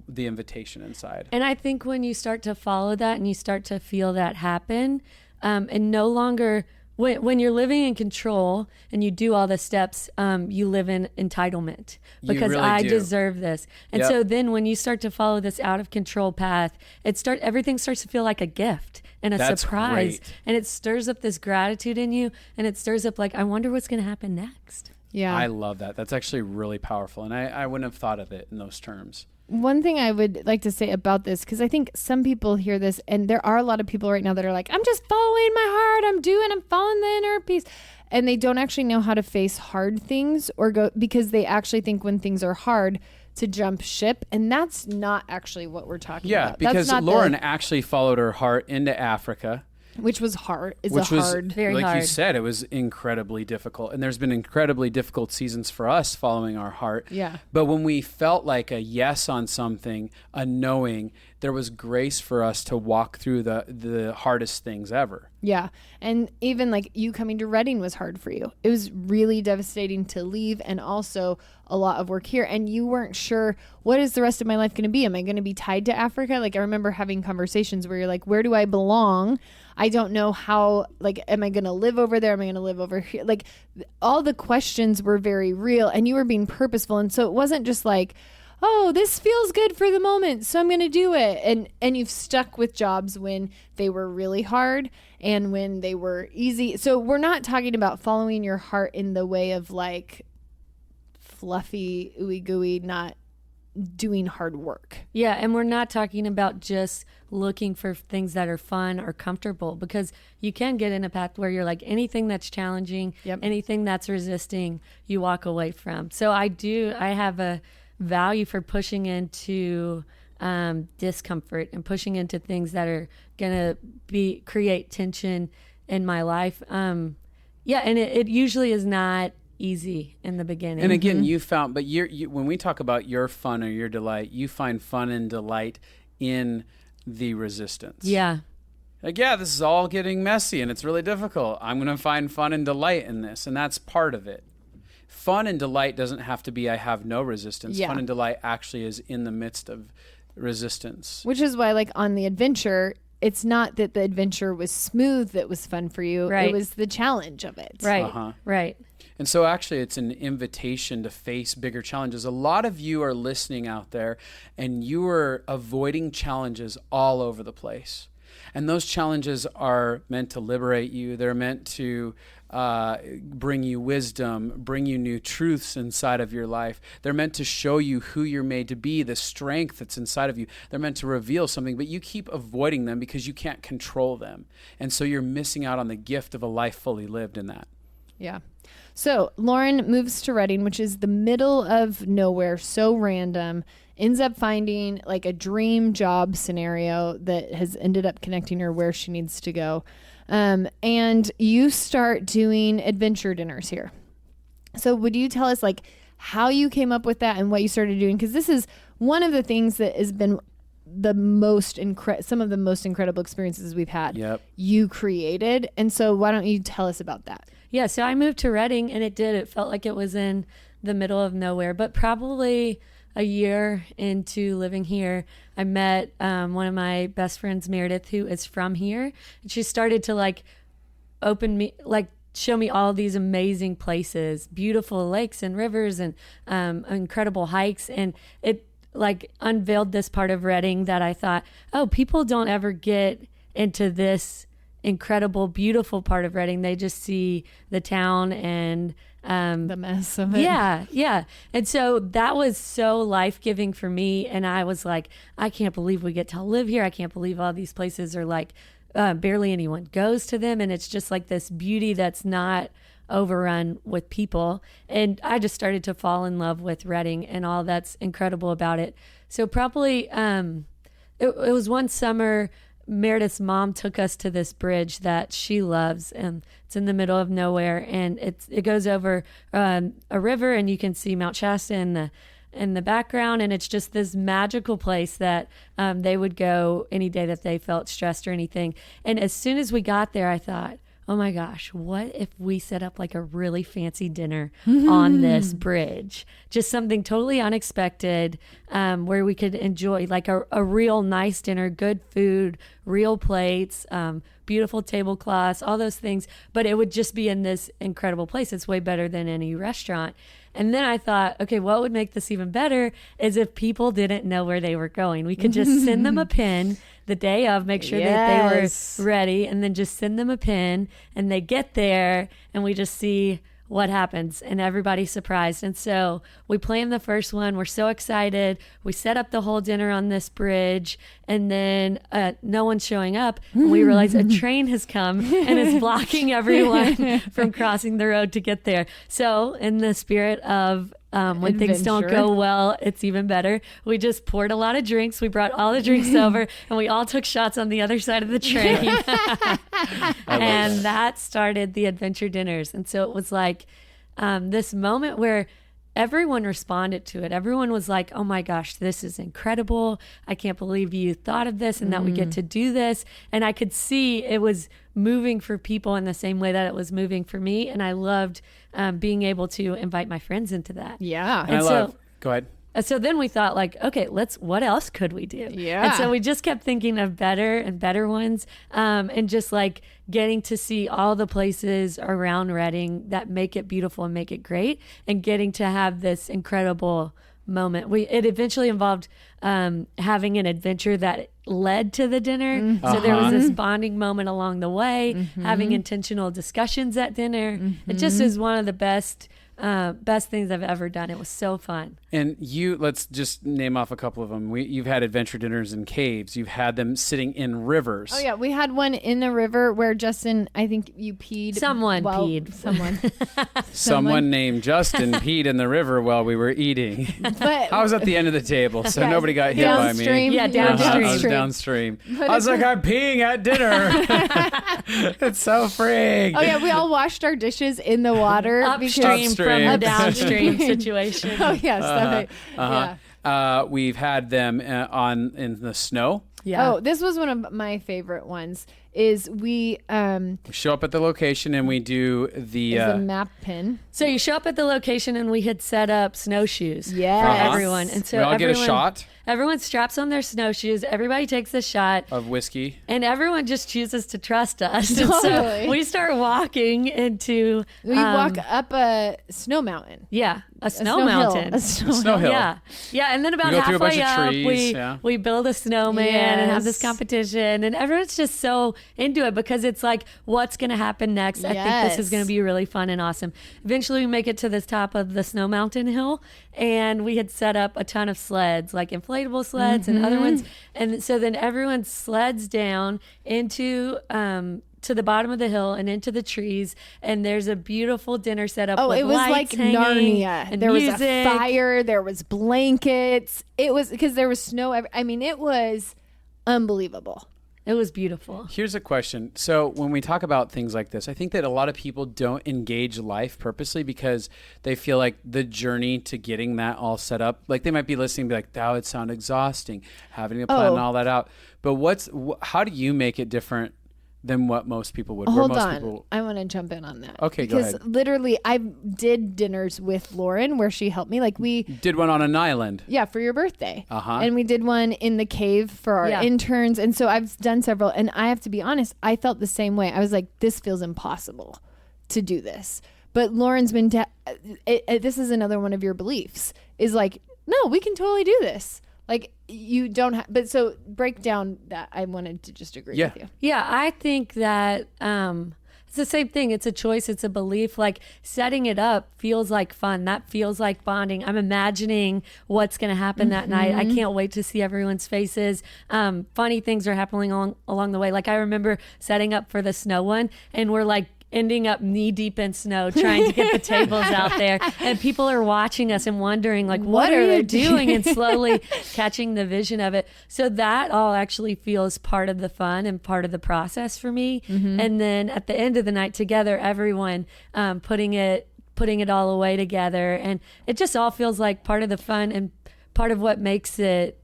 the invitation inside. And I think when you start to follow that and you start to feel that happen, and no longer when you're living in control and you do all the steps, you live in entitlement because really I do. deserve this. And so then when you start to follow this out of control path, everything starts to feel like a gift and a surprise. Great. And it stirs up this gratitude in you, and it stirs up like, I wonder what's going to happen next. Yeah. I love that. That's actually really powerful. And I wouldn't have thought of it in those terms. One thing I would like to say about this, because I think some people hear this, and there are a lot of people right now that are like, I'm just following my heart, I'm following the inner peace. And they don't actually know how to face hard things or go, because they actually think when things are hard to jump ship. And that's not actually what we're talking about. Yeah, because Lauren actually followed her heart into Africa. Which was hard. Very like hard. You said, it was incredibly difficult. And there's been incredibly difficult seasons for us following our heart. Yeah. But when we felt like a yes on something, a knowing, there was grace for us to walk through the hardest things ever. Yeah. And even like you coming to Redding was hard for you. It was really devastating to leave, and also a lot of work here. And you weren't sure, what is the rest of my life going to be? Am I going to be tied to Africa? Like, I remember having conversations where you're like, where do I belong? I don't know how, like, am I going to live over there? Am I going to live over here? Like, all the questions were very real, and you were being purposeful. And so it wasn't just like, oh, this feels good for the moment, so I'm going to do it. And you've stuck with jobs when they were really hard and when they were easy. So we're not talking about following your heart in the way of like fluffy, ooey gooey, not doing hard work. Yeah, and we're not talking about just looking for things that are fun or comfortable, because you can get in a path where you're like, anything that's challenging, anything that's resisting, you walk away from. So I have a value for pushing into discomfort and pushing into things that are gonna create tension in my life. And it usually is not easy in the beginning. And again, you found, but you when we talk about your fun or your delight, you find fun and delight in the resistance. Yeah. Like, yeah, this is all getting messy and it's really difficult. I'm going to find fun and delight in this, and that's part of it. Fun and delight doesn't have to be I have no resistance. Yeah. Fun and delight actually is in the midst of resistance. Which is why, like, on the adventure, it's not that the adventure was smooth that was fun for you. Right. It was the challenge of it. Right. Right. And so actually it's an invitation to face bigger challenges. A lot of you are listening out there and you are avoiding challenges all over the place. And those challenges are meant to liberate you. They're meant to bring you wisdom, bring you new truths inside of your life. They're meant to show you who you're made to be, the strength that's inside of you. They're meant to reveal something, but you keep avoiding them because you can't control them. And so you're missing out on the gift of a life fully lived in that. Yeah. So Lauren moves to Redding, which is the middle of nowhere, so random, ends up finding like a dream job scenario that has ended up connecting her where she needs to go. And you start doing adventure dinners here. So would you tell us like how you came up with that and what you started doing? Because this is one of the things that has been the most some of the most incredible experiences we've had. Yep. You created. And so why don't you tell us about that? Yeah, so I moved to Redding, and it felt like it was in the middle of nowhere. But probably a year into living here, I met one of my best friends, Meredith, who is from here. And she started to like show me all these amazing places, beautiful lakes and rivers and incredible hikes. And it like unveiled this part of Redding that I thought, oh, people don't ever get into this incredible, beautiful part of Redding. They just see the town and the mess of it. Yeah. And so that was so life-giving for me. And I was like, I can't believe we get to live here. I can't believe all these places are like barely anyone goes to them. And it's just like this beauty that's not overrun with people. And I just started to fall in love with Redding and all that's incredible about it. So probably it was one summer, Meredith's mom took us to this bridge that she loves, and it's in the middle of nowhere, and it goes over a river, and you can see Mount Shasta in the background, and it's just this magical place that they would go any day that they felt stressed or anything. And as soon as we got there, I thought, oh my gosh, what if we set up like a really fancy dinner on this bridge? Just something totally unexpected, where we could enjoy like a real nice dinner, good food, real plates, beautiful tablecloths, all those things. But it would just be in this incredible place. It's way better than any restaurant. And then I thought, okay, what would make this even better is if people didn't know where they were going. We could just send them a pin the day of, make sure that they were ready, and then just send them a pin, and they get there, and we just see what happens, and everybody's surprised. And so we planned the first one. We're so excited. We set up the whole dinner on this bridge, and then no one's showing up. And we realize a train has come and is blocking everyone from crossing the road to get there. So in the spirit of when things don't go well, it's even better. We just poured a lot of drinks. We brought all the drinks over, and we all took shots on the other side of the train. And that started the adventure dinners. And so it was like this moment where everyone responded to it. Everyone was like, oh my gosh, this is incredible. I can't believe you thought of this and that we get to do this. And I could see it was moving for people in the same way that it was moving for me. And I loved being able to invite my friends into that. Yeah. And Go ahead. So then we thought like, okay, what else could we do? Yeah. And so we just kept thinking of better and better ones, and just like getting to see all the places around Redding that make it beautiful and make it great, and getting to have this incredible moment. It eventually involved having an adventure that led to the dinner. So there was this bonding moment along the way, having intentional discussions at dinner. It just is one of the best things I've ever done. It was so fun. And let's just name off a couple of them. You've had adventure dinners in caves. You've had them sitting in rivers. Oh yeah, we had one in the river where Justin, I think you peed. Someone peed. Someone named Justin peed in the river while we were eating. But I was at the end of the table, so nobody got hit by me. Yeah, downstream. I was downstream. I was like, I'm peeing at dinner. It's so freak. Oh yeah, we all washed our dishes in the water Upstream from the downstream situation. Oh yes. Yeah. We've had them in the snow. Yeah. Oh, this was one of my favorite ones. Is we We show up at the location and we do the is a map pin. So you show up at the location and we had set up snowshoes Yes. for Uh-huh. everyone. And so we all get a everyone- shot Everyone straps on their snowshoes. Everybody takes a shot. of whiskey. And everyone just chooses to trust us. And Totally. so we start walking into... We walk up a snow mountain. Yeah, a snow snow hill. mountain. A snow Snow hill. Yeah, yeah, and then about We go through a bunch halfway of up, trees, we build a snowman and have this Yes. competition, and everyone's just so into it because it's like, what's going to happen next? I think this is Yes. going to be really fun and awesome. Eventually, we make it to the top of the snow mountain hill, and we had set up a ton of sleds, like inflatable sleds and other ones, and so then everyone sleds down into to the bottom of the hill and into the trees, and there's a beautiful dinner set up. Oh, with it was like lights hanging Narnia. and There was music. a fire. There was blankets. It was because there was snow. I mean, it was unbelievable. It was beautiful. Here's a question. So when we talk about things like this, I think that a lot of people don't engage life purposely because they feel like the journey to getting that all set up, like they might be listening and be like, that would sound exhausting, having to plan Oh. all that out. But how do you make it different than what most people would? Hold most on. people I want to jump in on that. Okay, go because ahead. literally I did dinners with Lauren where she helped me. Like we did one on an island. Yeah, for your birthday. Uh-huh. And we did one in the cave for our Yeah. interns. And so I've done several. And I have to be honest, I felt the same way. I was like, this feels impossible to do this. But Lauren's been, this is another one of your beliefs, is like, no, we can totally do this. Like you don't have, but so break down that. I wanted to just agree Yeah. with you. Yeah, I think that it's the same thing. It's a choice. It's a belief. Like setting it up feels like fun. That feels like bonding. I'm imagining what's going to happen that night. I can't wait to see everyone's faces. Funny things are happening along the way. Like I remember setting up for the snow one, and we're like ending up knee deep in snow trying to get the tables out there, and people are watching us and wondering like what are they doing, and slowly catching the vision of it. So that all actually feels part of the fun and part of the process for me. And then at the end of the night together, everyone putting it all away together, and it just all feels like part of the fun and part of what makes it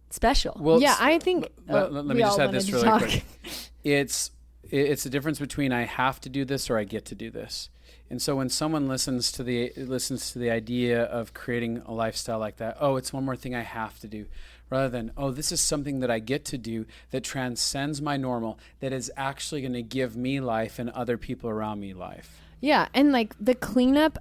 special. Well, Yeah, I think. let we me just all add this wanted really to quick. It's the difference between I have to do this or I get to do this. And so when someone listens to the idea of creating a lifestyle like that, oh, it's one more thing I have to do, rather than, oh, this is something that I get to do that transcends my normal, that is actually going to give me life and other people around me life. Yeah, and like the cleanup,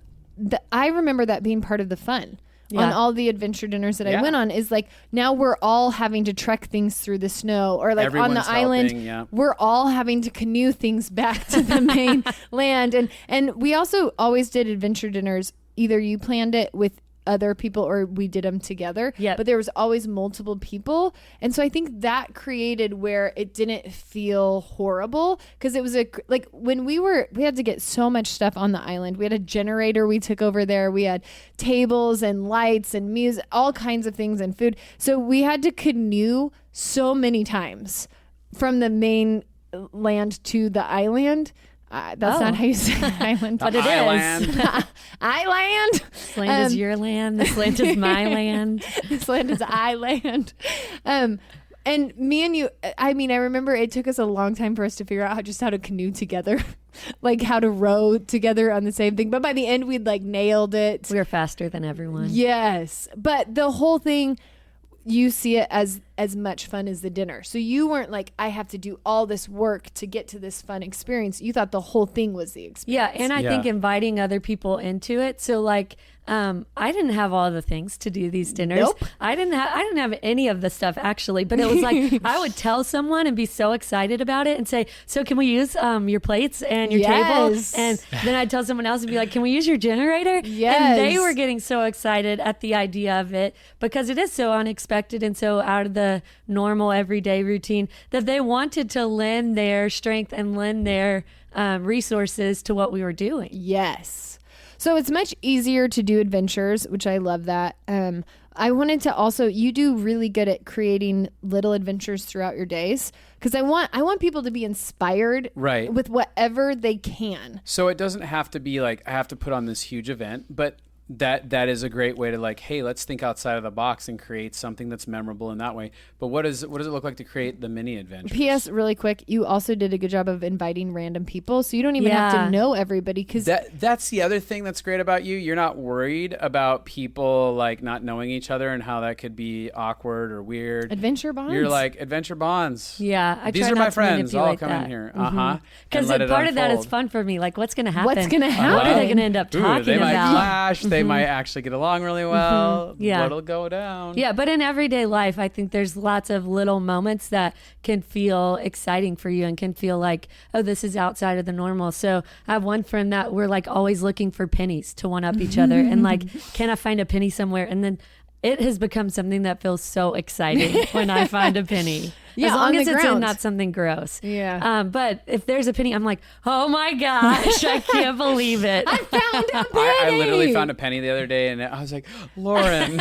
I remember that being part of the fun. Yeah. On all the adventure dinners that I Yeah. went on, is like now we're all having to trek things through the snow, or like on Everyone's the island, helping, yeah. we're all having to canoe things back to the main land. And we also always did adventure dinners. Either you planned it with other people or we did them together. Yep. But there was always multiple people. And so I think that created where it didn't feel horrible, because it was like when we had to get so much stuff on the island. We had a generator we took over there. We had tables and lights and music, all kinds of things, and food. So we had to canoe so many times from the main land to the island. That's not how you say island. But it is. Island. This land is your land. This land is my land. This land is island. And me and you, I mean, I remember it took us a long time for us to figure out how to canoe together, like how to row together on the same thing. But by the end, we'd like nailed it. We were faster than everyone. Yes. But the whole thing, you see it as much fun as the dinner. So you weren't like, I have to do all this work to get to this fun experience. You thought the whole thing was the experience. Yeah, and I think inviting other people into it. So like I didn't have all the things to do these dinners. Nope. I didn't have any of the stuff actually, but it was like I would tell someone and be so excited about it and say, "So can we use your plates and your Yes. table?" And then I'd tell someone else and be like, "Can we use your generator?" Yes. And they were getting so excited at the idea of it because it is so unexpected and so out of the normal everyday routine that they wanted to lend their strength and lend their resources to what we were doing. Yes. So it's much easier to do adventures, which I love that. I wanted to also, you do really good at creating little adventures throughout your days, because I want people to be inspired Right. with whatever they can. So it doesn't have to be like I have to put on this huge event, but that is a great way to like, hey, let's think outside of the box and create something that's memorable in that way. But what does it look like to create the mini adventure? P.S. really quick, you also did a good job of inviting random people, so you don't even have to know everybody. Because that's the other thing that's great about you. You're not worried about people like not knowing each other and how that could be awkward or weird. Adventure bonds. You're like adventure bonds. Yeah, these are my friends. I'll come in here. Because part of that is fun for me. Like, what's going to happen? What's going to happen? What are they going to end up talking they about? Might clash. They might actually get along really well. Yeah. What'll go down? Yeah, but in everyday life, I think there's lots of little moments that can feel exciting for you and can feel like, oh, this is outside of the normal. So I have one friend that we're like always looking for pennies to one up each other, and like, can I find a penny somewhere? And then it has become something that feels so exciting when I find a penny. Yeah, as long as it's ground. in not something gross. Yeah. But if there's a penny, I'm like, oh my gosh, I can't believe it. I found a penny. I literally found a penny the other day, and I was like, Lauren.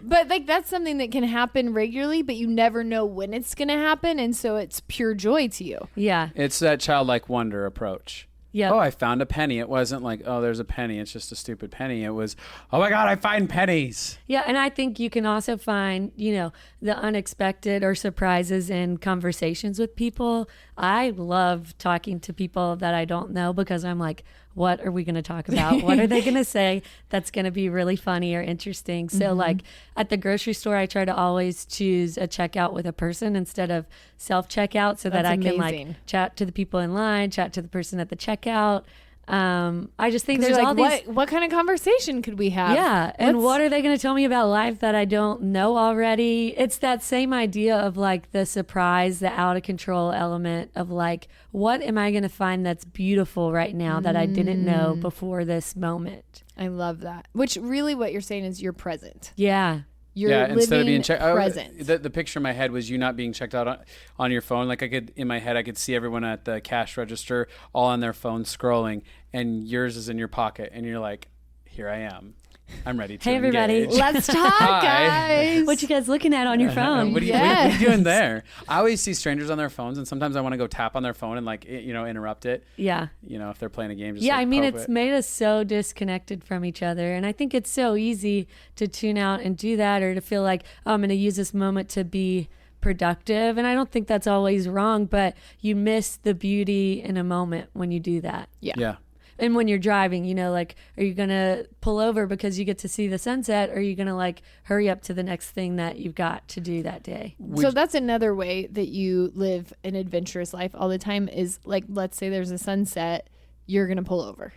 But like that's something that can happen regularly, but you never know when it's going to happen, and so it's pure joy to you. Yeah. It's that childlike wonder approach. Yeah. Oh, I found a penny. It wasn't like, oh, there's a penny. It's just a stupid penny. It was, oh my God, I find pennies. Yeah, and I think you can also find, the unexpected or surprises in conversations with people. I love talking to people that I don't know because I'm like, what are we going to talk about? What are they going to say that's going to be really funny or interesting? So like at the grocery store, I try to always choose a checkout with a person instead of self-checkout so that I can like chat to the people in line, chat to the person at the checkout. I just think there's all these. What kind of conversation could we have? Yeah. And what are they going to tell me about life that I don't know already? It's that same idea of like the surprise, the out of control element of like, what am I going to find that's beautiful right now that I didn't know before this moment? I love that. Which really what you're saying is you're present. Yeah. You're instead of being checked, present. The picture in my head was you not being checked out on your phone. Like in my head, I could see everyone at the cash register all on their phone scrolling, and yours is in your pocket, and you're like, here I am. I'm ready to Hey, everybody. engage. Let's talk, guys. What you guys looking at on your phone? What are you doing there? I always see strangers on their phones, and sometimes I want to go tap on their phone and like, interrupt it. Yeah. If they're playing a game. Just I mean, it's made us so disconnected from each other. And I think it's so easy to tune out and do that, or to feel like, oh, I'm going to use this moment to be productive. And I don't think that's always wrong, but you miss the beauty in a moment when you do that. Yeah. And when you're driving, like, are you going to pull over because you get to see the sunset, or are you going to like hurry up to the next thing that you've got to do that day? So that's another way that you live an adventurous life all the time is like, let's say there's a sunset, you're going to pull over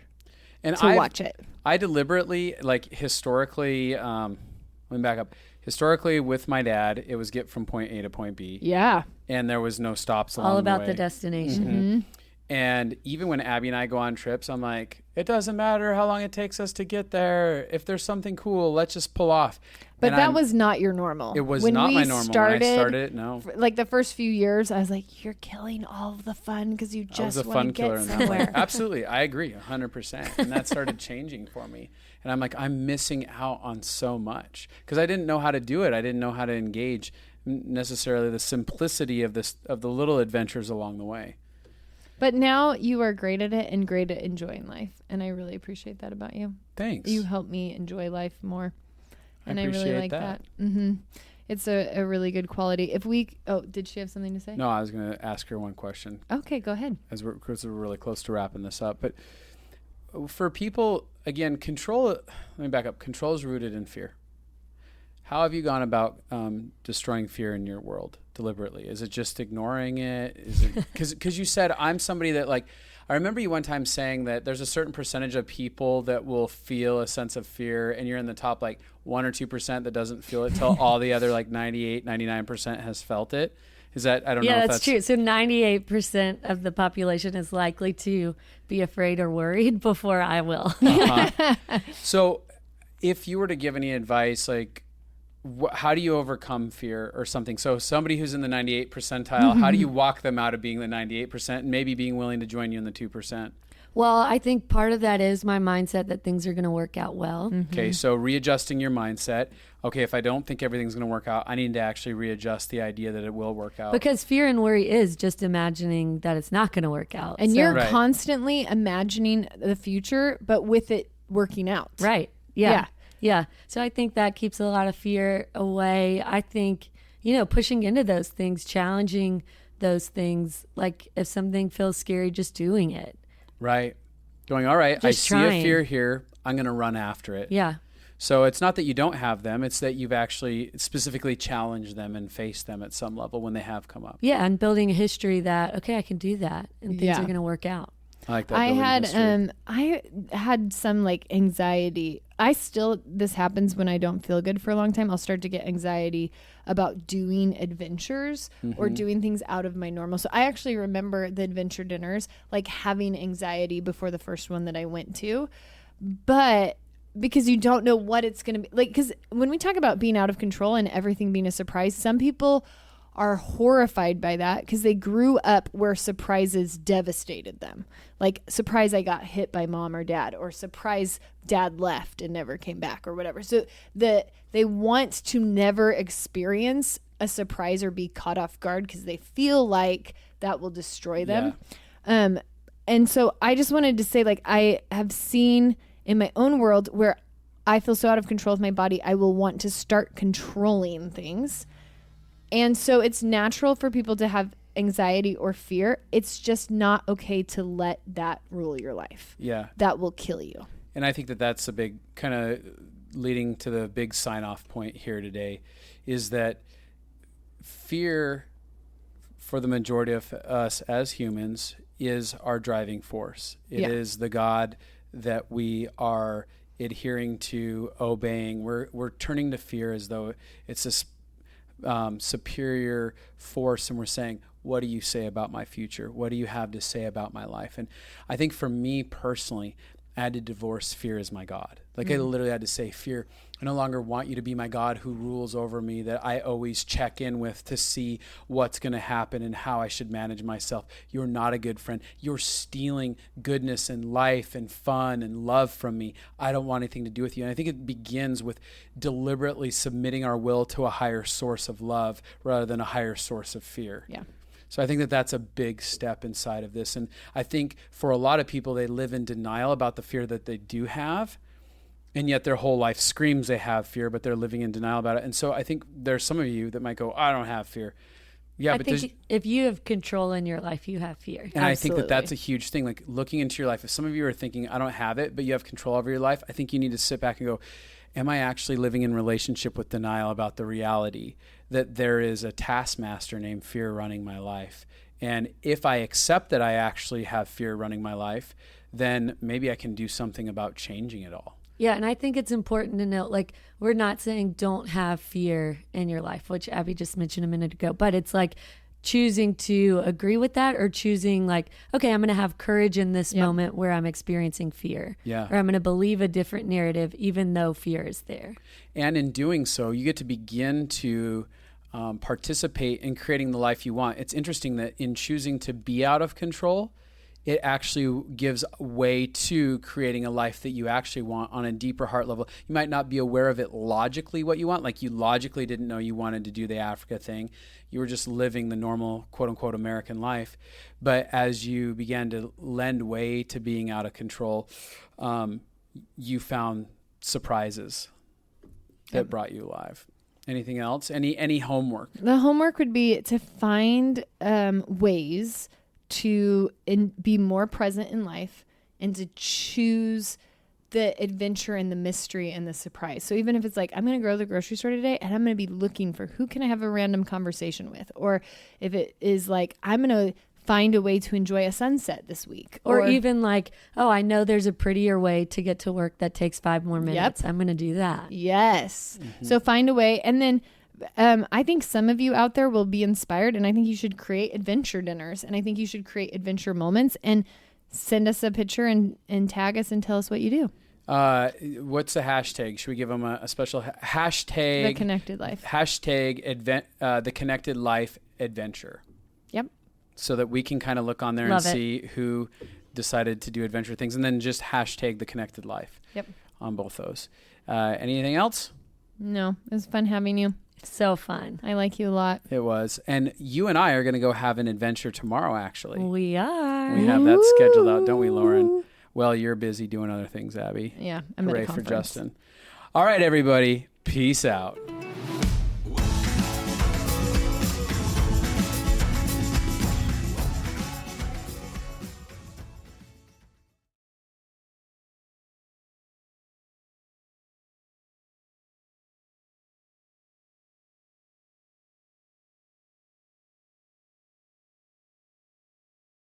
and to watch it. I deliberately, like historically, let me back up. Historically, with my dad, it was get from point A to point B. Yeah. And there was no stops along All the about way. the destination. And even when Abby and I go on trips, I'm like, it doesn't matter how long it takes us to get there. If there's something cool, let's just pull off. But that was not your normal. It was not my normal. When I started, no. Like the first few years, I was like, you're killing all of the fun because you just want to get somewhere. Absolutely. I agree 100%. And that started changing for me. And I'm like, I'm missing out on so much because I didn't know how to do it. I didn't know how to engage necessarily the simplicity of the little adventures along the way. But now you are great at it and great at enjoying life. And I really appreciate that about you. Thanks. You help me enjoy life more. And I really appreciate like that. It's a really good quality. Did she have something to say? No, I was going to ask her one question. Okay, go ahead. Because we're really close to wrapping this up. But for people, again, let me back up. Control is rooted in fear. How have you gone about destroying fear in your world deliberately? Is it just ignoring it? Is it because you said I'm somebody that like I remember you one time saying that there's a certain percentage of people that will feel a sense of fear, and you're in the top like 1 or 2% that doesn't feel it till all the other like 98, 99% has felt it. Is that I don't know. Yeah, if that's true. So 98% of the population is likely to be afraid or worried before I will. So, if you were to give any advice, like. How do you overcome fear or something? So somebody who's in the 98 percentile, how do you walk them out of being the 98% and maybe being willing to join you in the 2%? Well, I think part of that is my mindset that things are going to work out well. Okay, so readjusting your mindset. Okay, if I don't think everything's going to work out, I need to actually readjust the idea that it will work out. Because fear and worry is just imagining that it's not going to work out. And you're constantly imagining the future, but with it working out. Right. Yeah. So I think that keeps a lot of fear away. I think, pushing into those things, challenging those things, like if something feels scary, just doing it. Right. Going, all right, I see trying. a fear here. I'm going to run after it. Yeah. So it's not that you don't have them. It's that you've actually specifically challenged them and faced them at some level when they have come up. Yeah. And building a history that, okay, I can do that and things are going to work out. I like that. I had some like anxiety. This happens when I don't feel good for a long time. I'll start to get anxiety about doing adventures or doing things out of my normal. So I actually remember the adventure dinners, like having anxiety before the first one that I went to, but because you don't know what it's going to be like, because when we talk about being out of control and everything being a surprise, some people are horrified by that because they grew up where surprises devastated them. Like, surprise, I got hit by mom or dad, or surprise, dad left and never came back, or whatever. So they want to never experience a surprise or be caught off guard because they feel like that will destroy them. Yeah. And so I just wanted to say, like, I have seen in my own world where I feel so out of control with my body, I will want to start controlling things. And so it's natural for people to have anxiety or fear. It's just not okay to let that rule your life. Yeah. That will kill you. And I think that that's a big kind of leading to the big sign-off point here today is that fear for the majority of us as humans is our driving force. It is the God that we are adhering to, obeying. We're turning to fear as though it's this superior force, and we're saying, what do you say about my future? What do you have to say about my life? And I think for me personally, I had to divorce fear as my God. Like I literally had to say, fear, I no longer want you to be my God who rules over me, that I always check in with to see what's going to happen and how I should manage myself. You're not a good friend. You're stealing goodness and life and fun and love from me. I don't want anything to do with you. And I think it begins with deliberately submitting our will to a higher source of love rather than a higher source of fear. Yeah. So I think that that's a big step inside of this. And I think for a lot of people, they live in denial about the fear that they do have. And yet their whole life screams they have fear, but they're living in denial about it. And so I think there's some of you that might go, I don't have fear. Yeah, I think if you have control in your life, you have fear. And Absolutely. I think that that's a huge thing. Like looking into your life, if some of you are thinking, I don't have it, but you have control over your life, I think you need to sit back and go, am I actually living in relationship with denial about the reality that there is a taskmaster named fear running my life? And if I accept that I actually have fear running my life, then maybe I can do something about changing it all. Yeah, and I think it's important to note, like, we're not saying don't have fear in your life, which Abby just mentioned a minute ago, but it's like choosing to agree with that or choosing like, okay, I'm going to have courage in this moment where I'm experiencing fear. Yeah. Or I'm going to believe a different narrative even though fear is there. And in doing so, you get to begin to participate in creating the life you want. It's interesting that in choosing to be out of control, it actually gives way to creating a life that you actually want on a deeper heart level. You might not be aware of it logically what you want. Like you logically didn't know you wanted to do the Africa thing. You were just living the normal quote unquote American life. But as you began to lend way to being out of control, you found surprises that brought you alive. Anything else? Any homework? The homework would be to find ways to be more present in life and to choose the adventure and the mystery and the surprise. So even if it's like, I'm going to go to the grocery store today and I'm going to be looking for who can I have a random conversation with? Or if it is like, I'm going to find a way to enjoy a sunset this week. Or even like, oh, I know there's a prettier way to get to work that takes 5 more minutes. I'm going to do that. Yes. Mm-hmm. So find a way. And then I think some of you out there will be inspired, and I think you should create adventure dinners, and I think you should create adventure moments and send us a picture and tag us and tell us what you do. What's the hashtag? Should we give them a special hashtag? The Connected Life. Hashtag the Connected Life Adventure. Yep. So that we can kind of look on there and see who decided to do adventure things, and then just hashtag the Connected Life. Yep. On both those. Anything else? No, it was fun having you. So fun. I like you a lot. It was. And you and I are going to go have an adventure tomorrow, actually. We are. We have that scheduled out, don't we, Lauren? Well, you're busy doing other things, Abby. Yeah, I'm Hooray at a for conference. Justin. All right, everybody. Peace out.